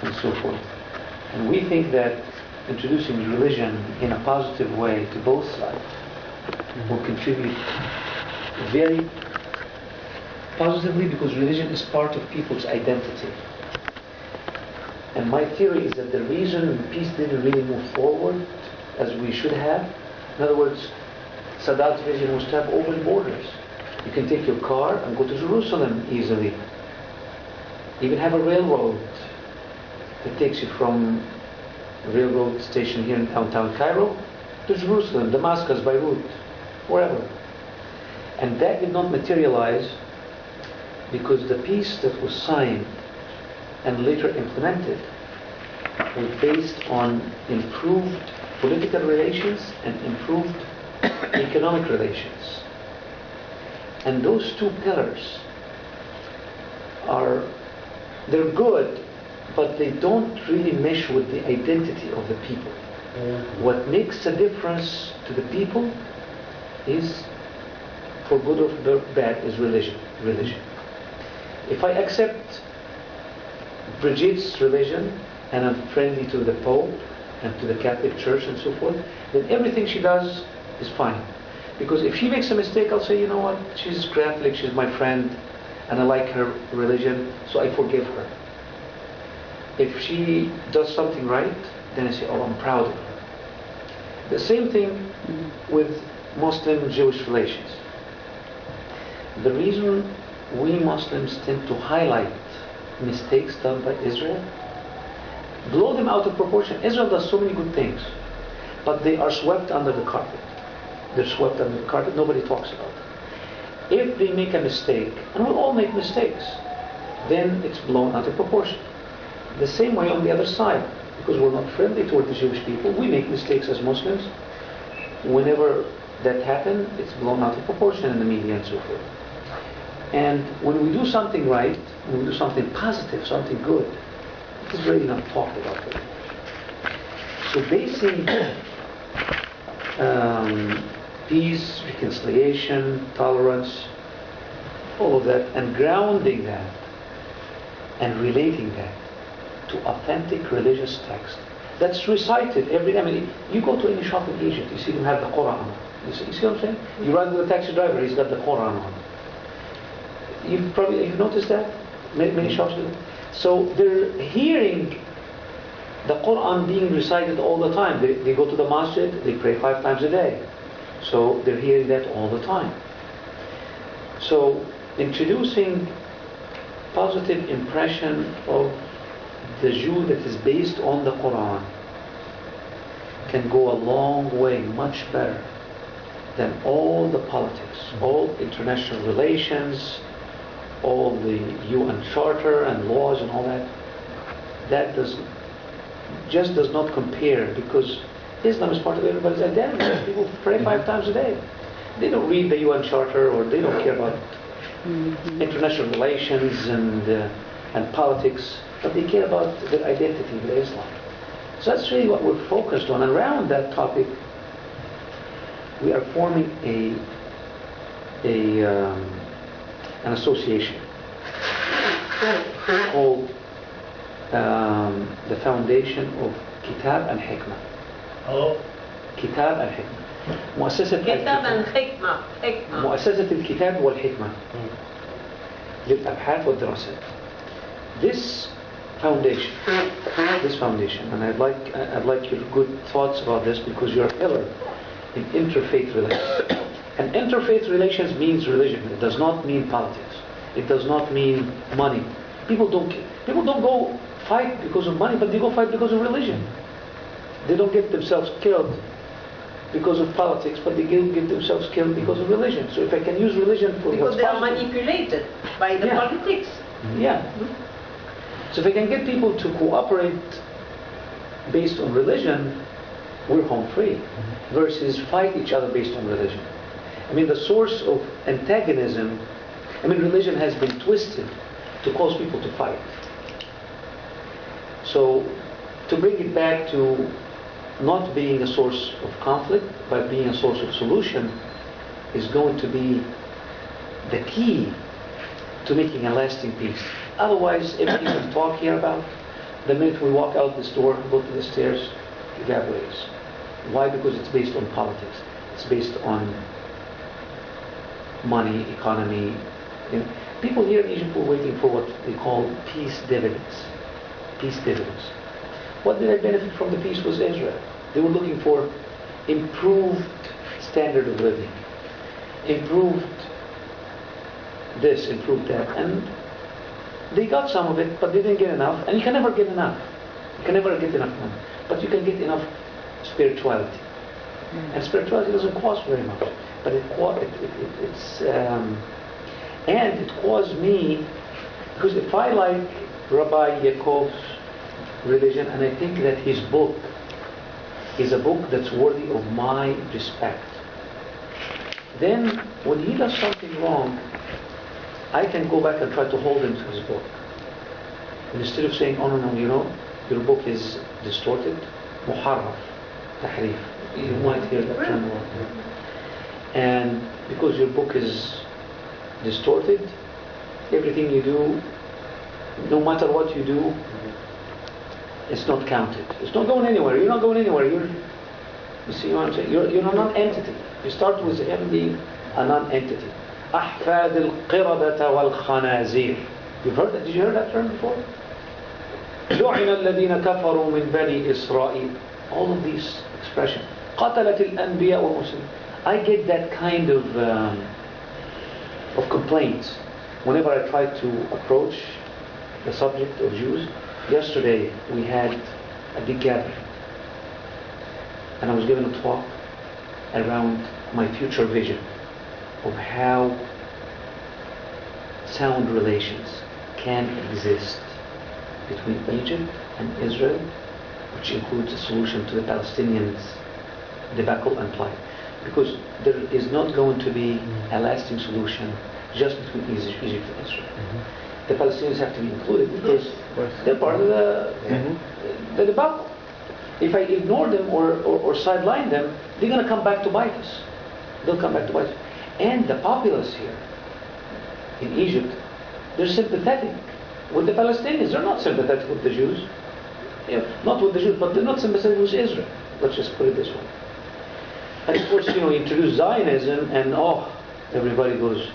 and so forth. And we think that introducing religion in a positive way to both sides will contribute very positively, because religion is part of people's identity. And my theory is that the reason peace didn't really move forward as we should have, in other words, Saddam's vision was to have open borders. You can take your car and go to Jerusalem easily. Even have a railroad that takes you from a railroad station here in downtown Cairo to Jerusalem, Damascus, Beirut, wherever. And that did not materialize because the peace that was signed and later implemented was based on improved political relations and improved economic relations. And those two pillars they're good, but they don't really mesh with the identity of the people. What makes a difference to the people is, for good or for bad, is religion. If I accept Brigitte's religion and I'm friendly to the Pope and to the Catholic Church and so forth, then everything she does is fine. Because if she makes a mistake, I'll say, you know what, she's Catholic, she's my friend, and I like her religion, so I forgive her. If she does something right, then I say, oh, I'm proud of her. The same thing with Muslim-Jewish relations. The reason we Muslims tend to highlight mistakes done by Israel, blow them out of proportion. Israel does so many good things, but they are swept under the carpet. They're swept under the carpet, nobody talks about it. If they make a mistake, and we all make mistakes, then it's blown out of proportion. The same way on the other side, because we're not friendly toward the Jewish people, we make mistakes as Muslims. Whenever that happens, it's blown out of proportion in the media and so forth. And when we do something right, when we do something positive, something good, it is really not talked about very much. So basing peace, reconciliation, tolerance, all of that, and grounding that and relating that to authentic religious text that's recited every day. I mean, you go to any shop in Egypt, you see them have the Quran. You see what I'm saying? You ride with a taxi driver, he's got the Quran on. You've noticed that? Many shops do. So they're hearing the Quran being recited all the time. They go to the masjid, they pray 5 times a day. So they're hearing that all the time. So introducing positive impression of the Jew that is based on the Quran can go a long way, much better than all the politics, all international relations, all the UN Charter and laws and all that. That does not compare, because Islam is part of everybody's identity. People pray 5 times a day. They don't read the UN Charter, or they don't care about international relations and politics, but they care about their identity with Islam. So that's really what we're focused on. And around that topic, we are forming an association called the Foundation of Kitab and Hikmah. Oh. كتاب الحكمة. مؤسسة الكتاب والحكمة للأبحاث والدراسات. This foundation, and I'd like your good thoughts about this, because you're a pillar in interfaith relations. And interfaith relations means religion. It does not mean politics. It does not mean money. People don't go fight because of money, but they go fight because of religion. They don't get themselves killed because of politics, but they get themselves killed because of religion. So if I can use religion for because what's they are positive, manipulated by the politics. Yeah. So if I can get people to cooperate based on religion, we're home free. Versus fight each other based on religion. I mean, the source of antagonism, religion has been twisted to cause people to fight. So to bring it back to not being a source of conflict, but being a source of solution, is going to be the key to making a lasting peace. Otherwise, everything we talk here about, The minute we walk out this door, go to the stairs, evaporates. Why? Because it's based on politics. It's based on money, economy. You know, people here in Egypt were waiting for what they call peace dividends. Peace dividends. What did I benefit from the peace was Israel. They were looking for improved standard of living, improved this, improved that, and they got some of it, but they didn't get enough. And you can never get enough. You can never get enough money, but you can get enough spirituality. And spirituality doesn't cost very much, but it caused me, because if I like Rabbi Yaakov's religion, and I think that his book is a book that's worthy of my respect, then when he does something wrong, I can go back and try to hold him to his book. And instead of saying, oh no, you know, your book is distorted, muharraf, tahrif. You might hear that term a lot. And because your book is distorted, everything you do, no matter what you do, it's not counted. It's not going anywhere. You're not going anywhere. You see what I'm saying? You're a non-entity. You start with him being a non-entity. أحفاد القردة والخنازير. You've heard that? Did you hear that term before? لعن الذين كفروا من بني إسرائيل. All of these expressions. قتلت الأنبياء والمرسلين. I get that kind of complaints whenever I try to approach the subject of Jews. Yesterday we had a big gathering, and I was given a talk around my future vision of how sound relations can exist between Egypt and Israel, which includes a solution to the Palestinians' debacle and plight. Because there is not going to be a lasting solution just between Egypt and Israel. The Palestinians have to be included because they're part of the debacle. If I ignore them or sideline them, they're going to come back to bite us. They'll come back to bite us. And the populace here in Egypt, they're sympathetic with the Palestinians. They're not sympathetic with the Jews. Not with the Jews, but they're not sympathetic with Israel. Let's just put it this way. And of course, you introduce Zionism, and everybody goes,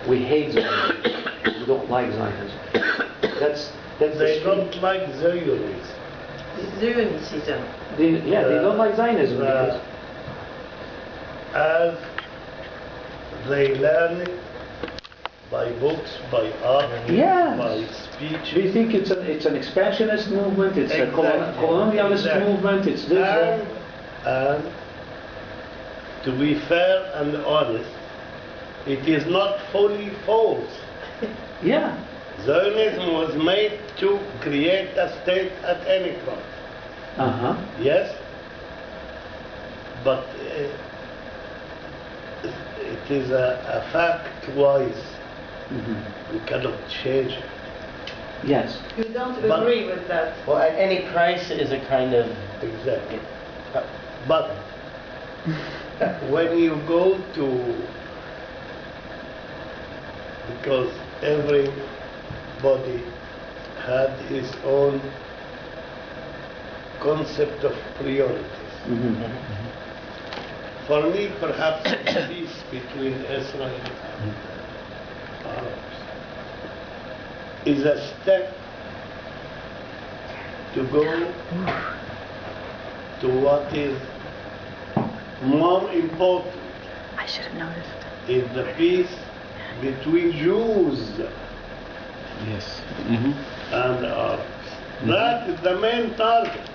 we hate Zionism. We don't like Zionism. They don't like Zionism. Zionism. They don't like Zionism because as they learn it by books, by art, by speech. They think it's an expansionist movement, it's a colonialist movement, it's this. And to be fair and honest, it is not fully false. Yeah. Zionism was made to create a state at any cost. Yes? But it is a fact-wise. We cannot change it. Yes. You don't agree with that? Well, at any price is a kind of... Exactly. But when you go to... Because everybody had his own concept of priorities. For me, perhaps the peace between Israel and Arabs is a step to go to what is more important. I should have noticed. Is the peace between Jews and Arabs. That is the main target.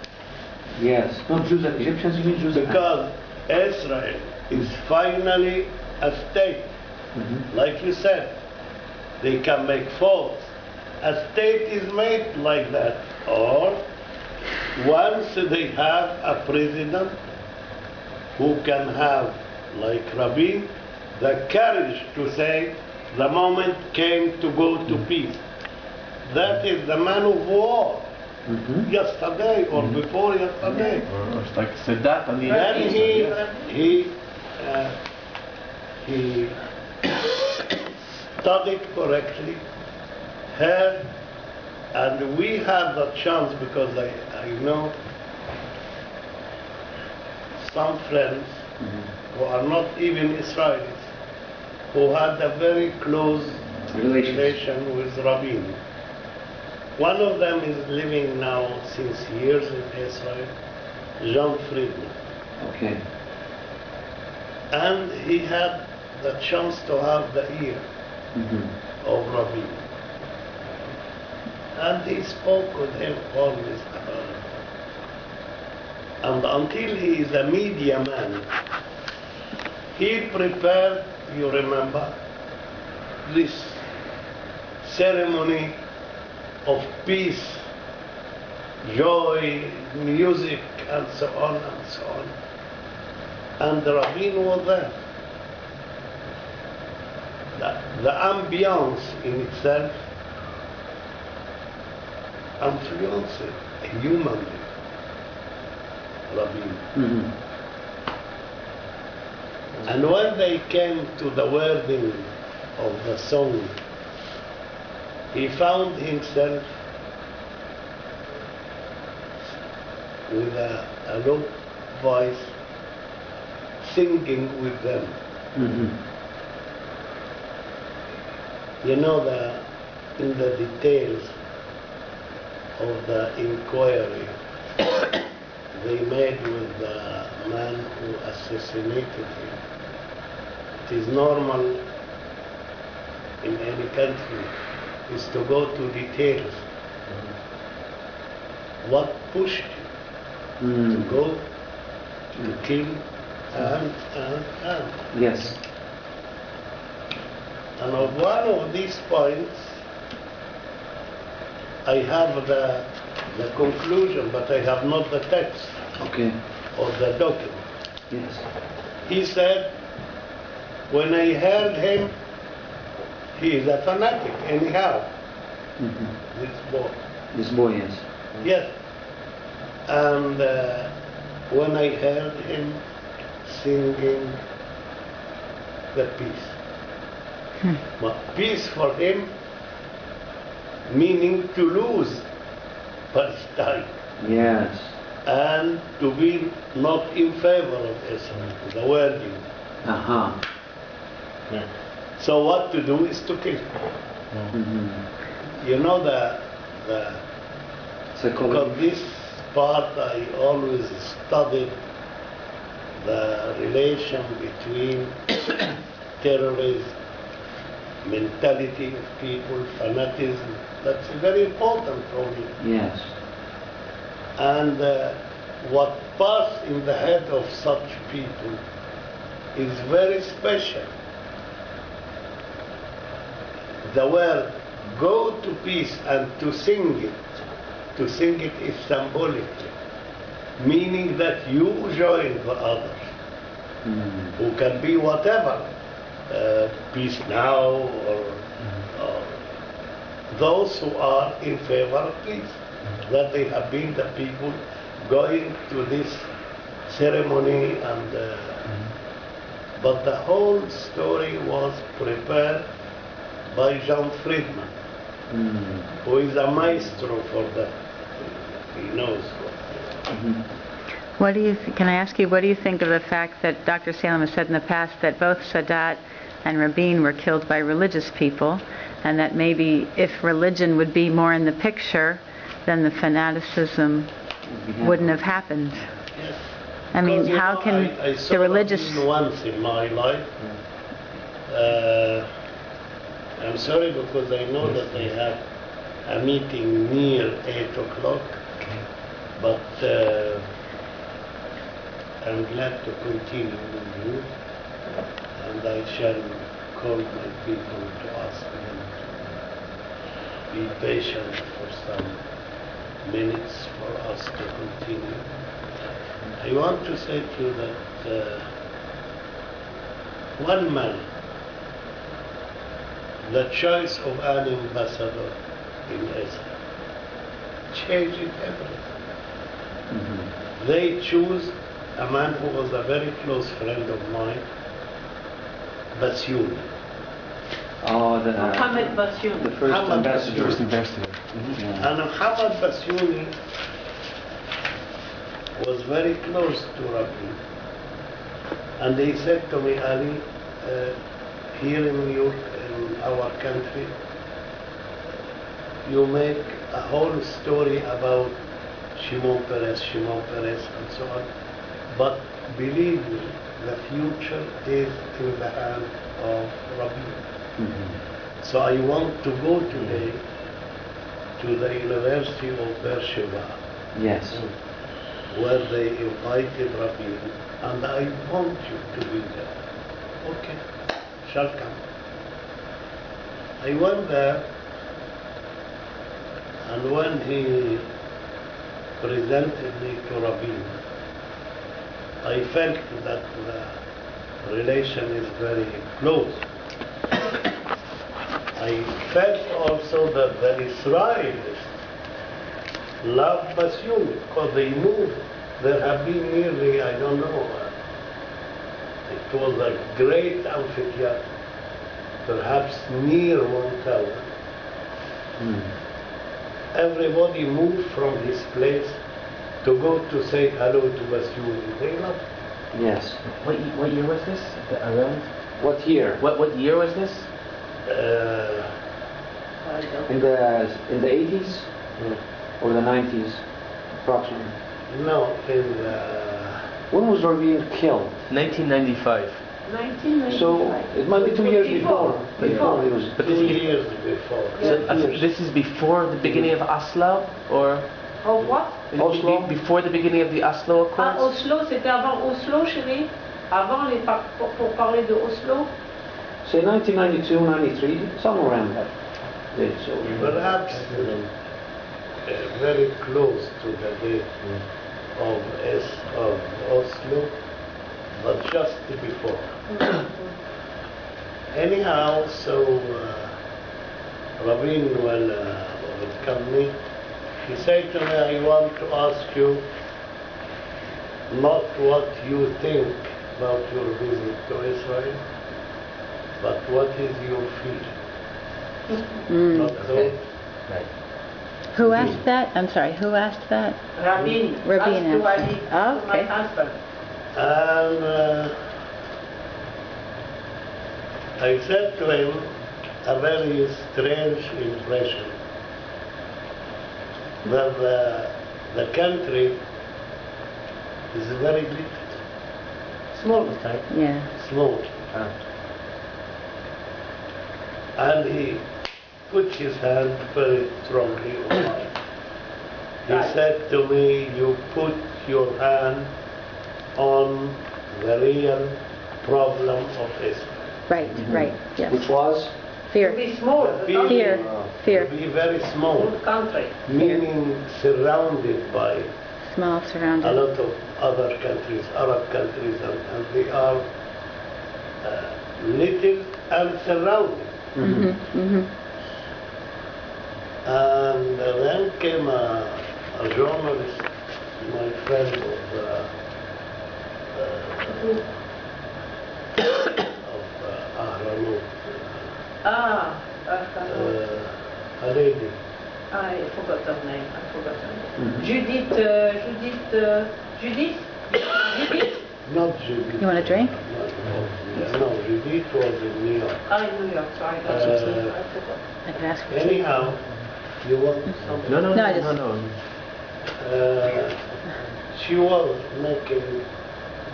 Yes. Not Jews and Egyptians, you mean Jews and Because Israel is finally a state. Like you said, they can make faults. A state is made like that. Or once they have a president who can have, like Rabin, the courage to say the moment came to go to peace. That is the man of war. Yesterday or before yesterday. Or like Sadat on the Then he studied correctly, heard And we had the chance because I know some friends who are not even Israelis, who had a very close relation with Rabin. One of them is living now since years in Israel, John Friedman. Okay. And he had the chance to have the ear of Rabin. And he spoke with him always about it. And until he is a media man, he prepared, you remember, this ceremony of peace, joy, music, and so on and so on. And the Rabin was there. The ambience in itself influenced a human being, Rabin. And when they came to the wording of the song, he found himself with a low voice singing with them. You know, in the details of the inquiry they made with the man who assassinated him, it is normal in any country is to go to details. What pushed you to go to kill and. Yes. And on one of these points, I have the conclusion, but I have not the text of the document. Yes. He said, when I heard him, he is a fanatic, anyhow. This boy. This boy, yes. Yes. And when I heard him singing the peace. But peace for him, meaning to lose Palestine. Yes. And to be not in favor of Israel, the wording. Yeah. So what to do is to kill. You know because this part I always studied the relation between terrorism, mentality of people, fanatism. That's very important for me. Yes. And what passes in the head of such people is very special. The word go to peace and to sing it is symbolic, meaning that you join the others, who can be whatever, peace now or those who are in favor of peace, that they have been the people going to this ceremony and but the whole story was prepared by John Friedman, who is a maestro for that. He knows what. What do you can I ask you, what do you think of the fact that Dr. Salem has said in the past that both Sadat and Rabin were killed by religious people, and that maybe if religion would be more in the picture, then the fanaticism wouldn't have happened? Yes. I mean, Because, how can I saw the religious... Rabin once in my life. I'm sorry because I know that they have a meeting near 8 o'clock, but I'm glad to continue with you, and I shall call my people to ask them to be patient for some minutes for us to continue. I want to say to you that one man, the choice of an ambassador in Israel, changed everything. They choose a man who was a very close friend of mine, Bassiouni. Oh, Mohammed the Bassiouni. first Muhammad ambassador. First ambassador. Yeah. And Muhammad Bassiouni was very close to Rabin. And he said to me, Ali, here in our country, you make a whole story about Shimon Peres, and so on. But believe me, the future is in the hand of Rabin. So I want to go today to the University of Beersheba, Yes. where they invited Rabin, and I want you to be there. Okay, shall come. I went there, and when he presented me to Rabin, I felt that the relation is very close. I felt also that the Israelis love Bassiouni because they knew there have been nearly, I don't know, it was a great amphitheater, perhaps near 1,000. Everybody moved from his place to go to say hello to Bassiouni. They loved him. Yes. What year was this? Around? What year? What year was this? I don't In the 80s or the 90s, approximately. No, in When was Rabin killed? 1995. 1995. So it might be 2 years before. Before. He was. But 2 this is, years before. this is before the beginning of Oslo, or Of what? Oslo? before the beginning of the Oslo Ah, Accords? Oslo, c'était avant Oslo, chérie. Avant pour parler de Oslo. Say 1992, 93, somewhere around that date. So Perhaps very close to the date of Oslo, but just before. Anyhow, so Rabin will welcome me. He said to me, I want to ask you not what you think about your visit to Israel, but what is your feeling? Not Okay. so. Right. Who asked that? I'm sorry, who asked that? Rabin. Rabin asked to asked Ali, it. Oh, to my okay. husband. And I said to him a very strange impression that the country is very little, Small. Time? Yeah. small. Ah. And he put his hand very strongly on mine. He Right. said to me, you put your hand on the real problem of Israel. Right, right, which yes. was? To Fear, be small, the Fear. country. fear, fear. To be very small, Small country. meaning surrounded by Small, a surrounded. lot of other countries, Arab countries, and they are little and surrounded. And then came a journalist, my friend of Ahranut, Ah, a lady. I forgot her name. Judith. Judith? Not Judith. You want a drink? No, Judith was in New York. Ah, in New York, sorry. I forgot. I could ask for tea. Anyhow, you want something? No, No, I just- no. She was making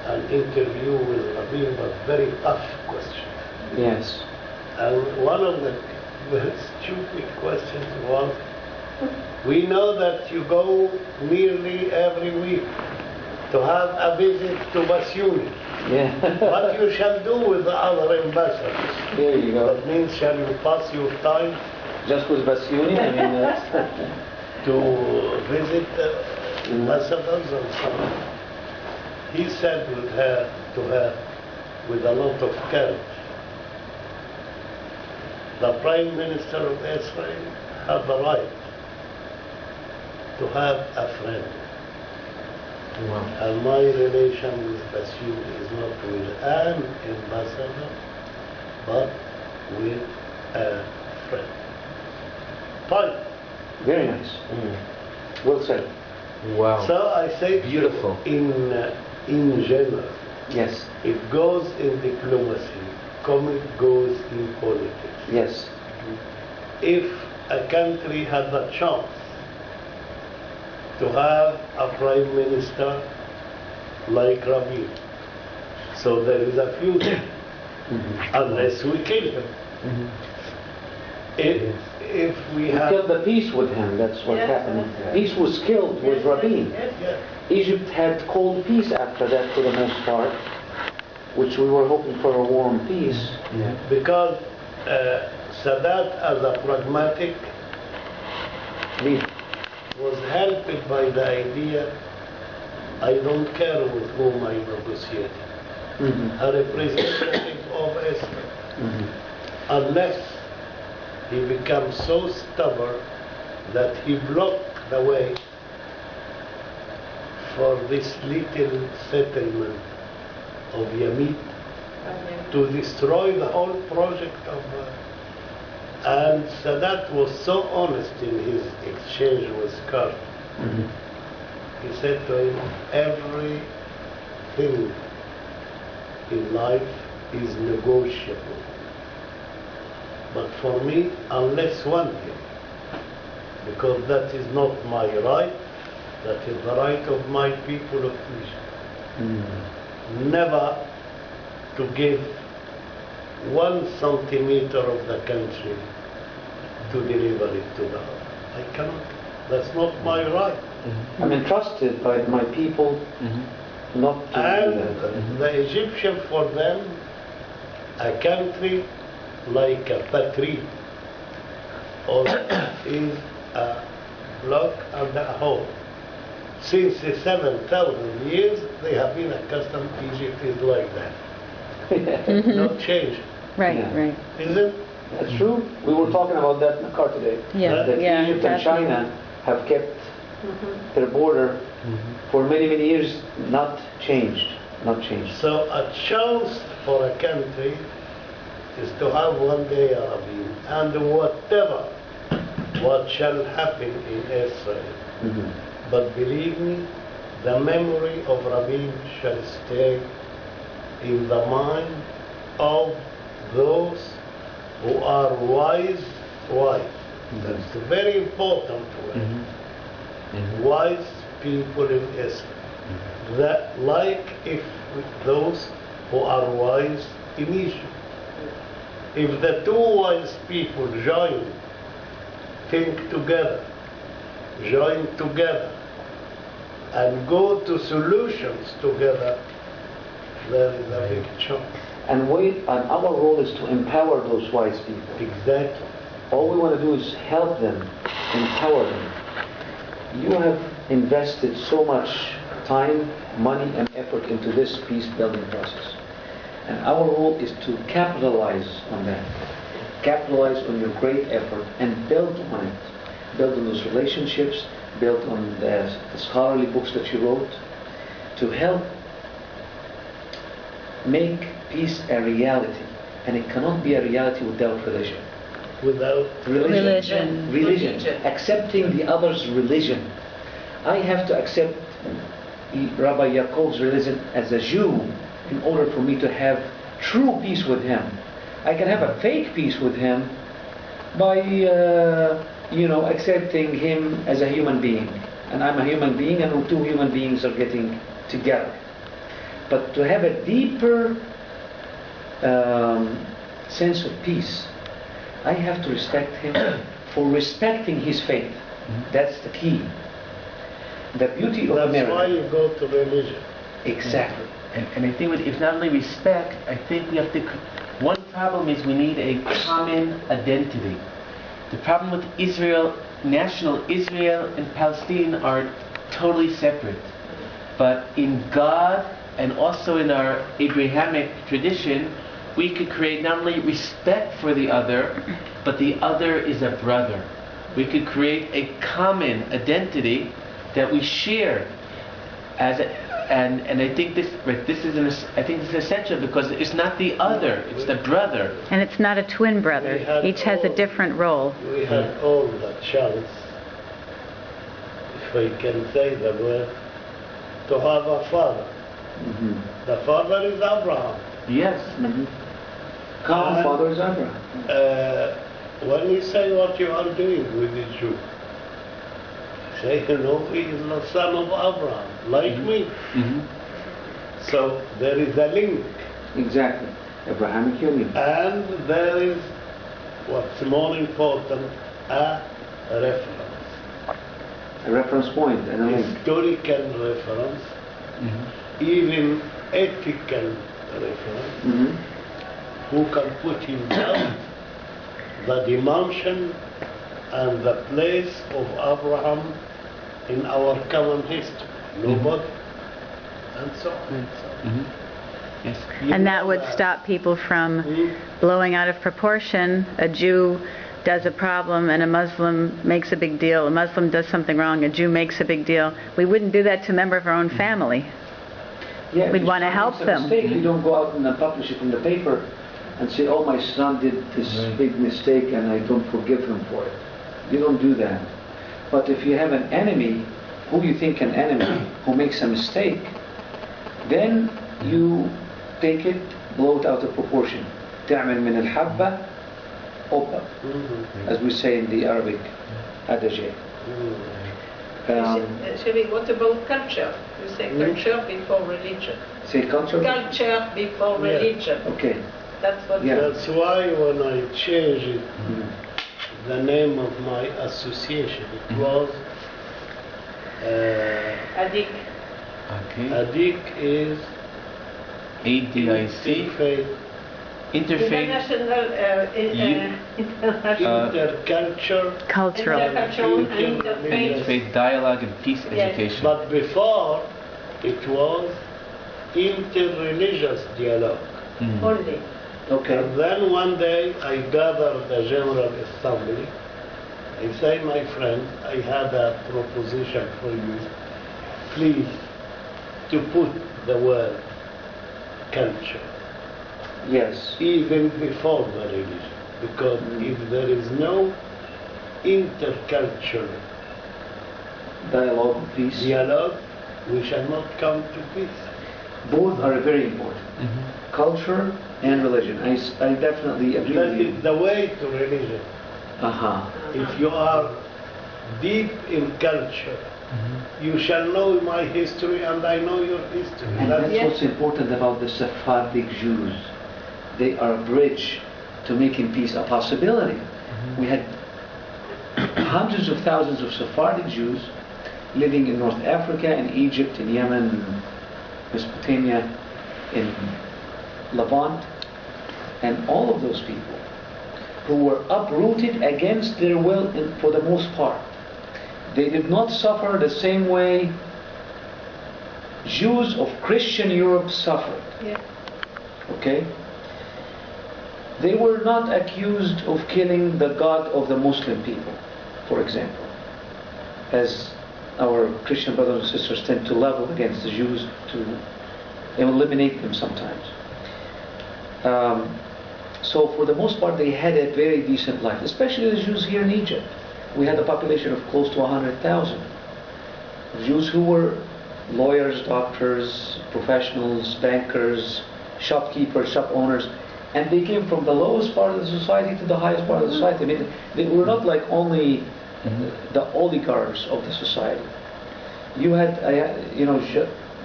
an interview with Rabin, but very tough questions. Yes. And one of the very stupid questions was, we know that you go nearly every week to have a visit to Bassiouni. Yeah. What you shall do with the other ambassadors? There you go. That means shall you pass your time Just with Bassiouni, I mean, that's. to visit ambassadors and so on? He said to her, with a lot of courage, the Prime Minister of Israel had the right to have a friend. Wow. And my relation with Bassiouni is not with an ambassador, but with friend. Fine. Very nice. Well said. Wow. So I say Beautiful. in general, Yes. it goes in diplomacy, come it goes in politics. Yes. If a country has a chance to have a prime minister like Rabin, so there is a future, unless we kill him. If we We have killed the peace with him, that's what Yes, happened. yes. Peace was killed with Rabin. Yes. yeah, Egypt had cold peace after that for the most part, which we were hoping for a warm peace. because Sadat as a pragmatic Lead. was helped by the idea, I don't care with whom I negotiate, a representative of Israel, unless he becomes so stubborn that he blocked the way for this little settlement of Yamit to destroy the whole project of and Sadat was so honest in his exchange with Carter. He said to him, everything in life is negotiable. But for me, unless one thing, because that is not my right, that is the right of my people of Egypt. Never to give 1 centimeter of the country to deliver it to the other. I cannot. That's not my right. I'm entrusted by my people not to do And that. the Egyptian, for them, a country like a patrie or is a block and a hole. Since the 7,000 years, they have been accustomed Egypt is like that. No change, Right, Yeah. right. is it? That's true. We were talking about that in the car today. Yeah, That yeah, Egypt and definitely. China have kept their border for many, many years not changed. Not changed. So a chance for a country is to have one day Arabi, and whatever what shall happen in Israel. But believe me, the memory of Rabin shall stay in the mind of those who are wise. That's very important word. Wise people in Israel. That like if those who are wise in Egypt. If the two wise people join, think together, join together, and go to solutions together, there is a big chance. And our role is to empower those wise people. Exactly. All we want to do is help them, empower them. You have invested so much time, money, and effort into this peace-building process. And our role is to capitalize on that. Capitalize on your great effort and build on it. Build on those relationships, build on the scholarly books that you wrote, to help make peace a reality. And it cannot be a reality without religion. Without Religion. Religion. Accepting the other's religion. I have to accept Rabbi Yaakov's religion as a Jew in order for me to have true peace with him. I can have a fake peace with him by, accepting him as a human being. And I'm a human being, and two human beings are getting together. But to have a deeper sense of peace, I have to respect him for respecting his faith. That's the key. The beauty of That's America. why you go to religion. Exactly. And I think if not only respect, I think we have to. One problem is we need a common identity. The problem with Israel, national Israel and Palestine are totally separate. But in God and also in our Abrahamic tradition, we could create not only respect for the other, but the other is a brother. We could create a common identity that we share as And I think this is essential because it's not the other, it's the brother. And it's not a twin brother. Each has a different role. We had all the chance, if I can say the word, to have a father. The father is Abraham. Yes. Common father is Abraham. When you say what you are doing with the Jew, say, he is the son of Abraham, like me. So there is a link. Exactly. Abrahamic union. And there is, what's more important, a reference. A reference point and a link. Historical reference, even ethical reference, who can put in down the dimension and the place of Abraham in our common history. Nobody. And so on. Yes. And that would stop people from blowing out of proportion. A Jew does a problem and a Muslim makes a big deal. A Muslim does something wrong, a Jew makes a big deal. We wouldn't do that to a member of our own family. Yeah, We'd want to help them. You don't go out and publish it in the paper and say, oh, my son did this big mistake and I don't forgive him for it. You don't do that. But if you have an enemy, who you think an enemy, who makes a mistake, then you take it, blow it out of proportion. تعمل من الحبة حبة, as we say in the Arabic adage. Shavik, what about culture? You say culture before religion. Say culture? Culture before religion. Okay. That's what. Yeah. That's why when I changed the name of my association, it was Adik. Okay. Adik is ADIC. Interfaith. Interculture. Cultural. Intercultural and interfaith. Interfaith dialogue and peace education. But before, it was interreligious dialogue. Only. Okay. And then one day I gathered the General Assembly. I say, my friend, I had a proposition for you. Please, to put the word culture. Yes. Even before the religion. Because if there is no intercultural Dialogue, peace. dialogue, we shall not come to peace. Both are very important. Culture and religion. I definitely agree That with you. is the way to religion. If you are deep in culture, you shall know my history and I know your history. And that's what's important about the Sephardic Jews. They are a bridge to making peace a possibility. We had hundreds of thousands of Sephardic Jews living in North Africa, in Egypt, in Yemen, in Mesopotamia, in Levant, and all of those people who were uprooted against their will for the most part. They did not suffer the same way Jews of Christian Europe suffered. Okay? They were not accused of killing the God of the Muslim people, for example, as our Christian brothers and sisters tend to level against the Jews to eliminate them sometimes. So for the most part they had a very decent life, especially the Jews here in Egypt. We had a population of close to 100,000 Jews who were lawyers, doctors, professionals, bankers, shopkeepers, shop owners, and they came from the lowest part of the society to the highest part of the society. I mean, they were not like only the oligarchs of the society. You had,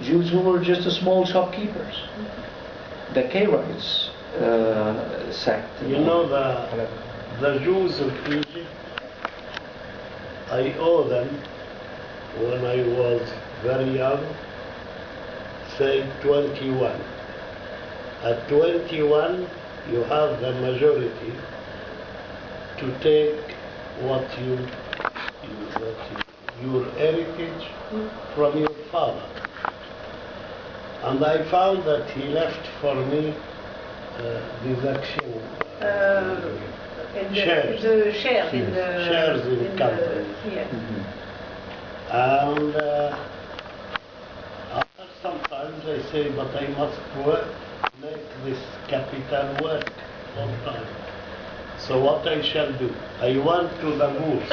Jews who were just small shopkeepers. The Karaites sect. You know the Jews of Egypt, I owe them when I was very young, say 21. At 21, you have the majority to take your heritage from your father. And I found that he left for me these actions. Shares in companies. And after some sometimes I say, but I must work, make this capital work all time. So what I shall do? I went to the bourse.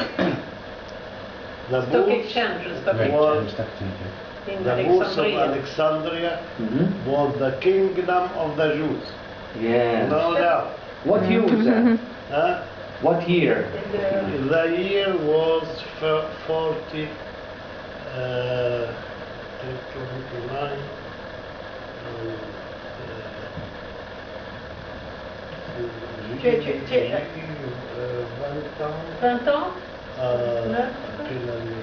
The Stock bourse exchange, stock Right, was exchange in the bourse of Alexandria. Alexandria was the kingdom of the Jews. Yes. No doubt. What year was that? Huh? What year? In the The year was 40, 29. Tu- 20 ans? Neuf. Quelle année?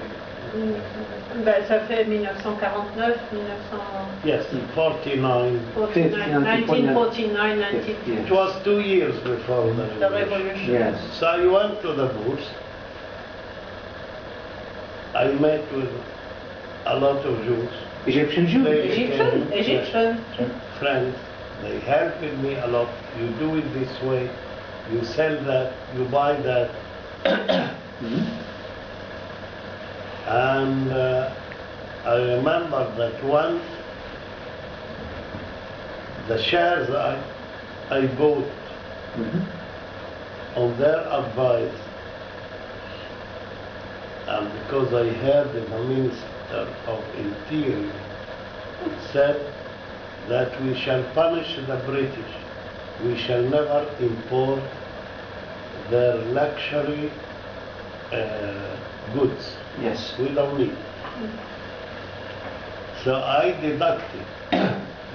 Ben, ça fait 1949, 1949, Yes, 49. 1949, 1950. It was 2 years before The the revolution. revolution. Yes. So I went to the bourse. I met with a lot of Jews. Egyptian Jews. Egyptian. Friends. They helped me a lot. You do it this way. You sell that. You buy that. And I remember that once the shares I bought on their advice, and because I heard the Minister of Interior said that we shall punish the British. We shall never import their luxury goods. Yes. We don't need. So I deducted,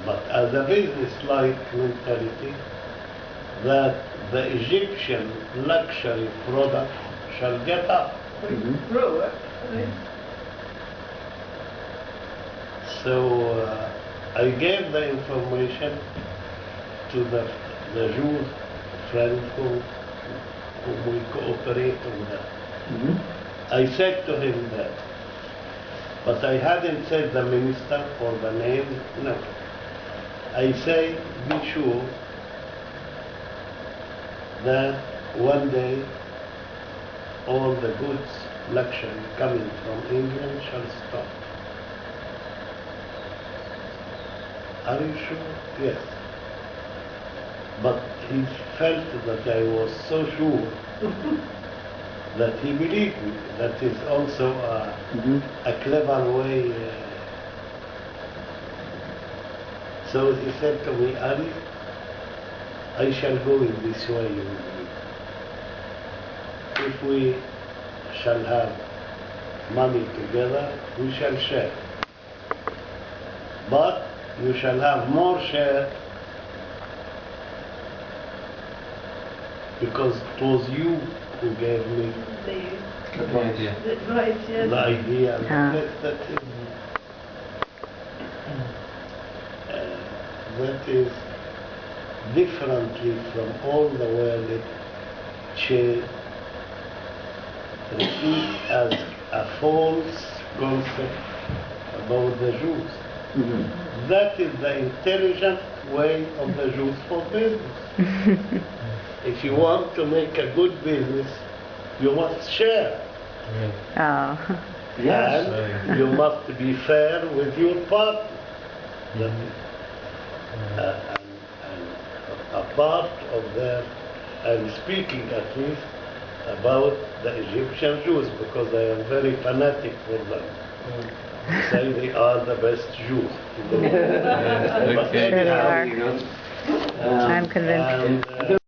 but as a business-like mentality, that the Egyptian luxury product shall get up. Grow. So I gave the information to the Jew friend whom we cooperate on that. I said to him that, but I hadn't said the minister or the name, no. I say, be sure that one day all the goods, luxury coming from England shall stop. Are you sure? Yes. But he felt that I was so sure that he believed me. That is also a clever way. So he said to me, Ali, I shall go in this way with you. If we shall have money together, we shall share. But you shall have more share because it was you who gave me The idea. the idea. That is differently from all the world received as a false concept about the Jews. That is the intelligent way of the Jews for business. If you want to make a good business, you must share. Oh. Yes. And you must be fair with your partner. And a part of their, I'm speaking at least about the Egyptian Jews because I am very fanatic for them. Say they are the best Jews. Sure they are. You know, I'm convinced. And,